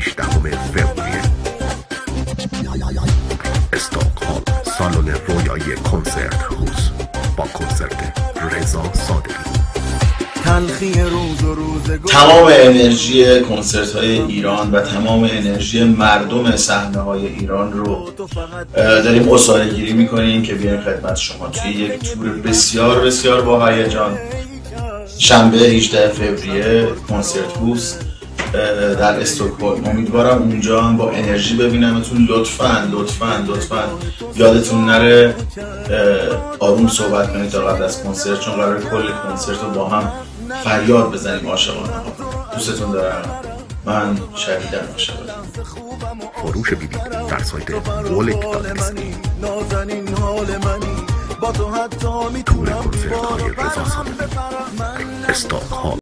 18 فوریه استکهلم، سالن رویایی کنسرت هوز با کنسرت رضا صادقی. تمام انرژی کنسرت های ایران و تمام انرژی مردم صحنه های ایران رو داریم اصاره گیری میکنیم که بیایم خدمت شما توی یک تور بسیار بسیار با هیجان. شنبه 18 فوریه کنسرت هوز در استکهلم. امیدوارم اونجا هم با انرژی ببینمتون. لطفاً یادتون نره آروم صحبت کنید تا قبل از کنسرت، چون قراره کل کنسرت رو با هم فریاد بزنیم عاشقانه ها. دوستتون دارم. من شدیداً عاشقتونم. فروش بلیط در سایت ولک.net. تور کنسرت های رضا صادقی استکهلم.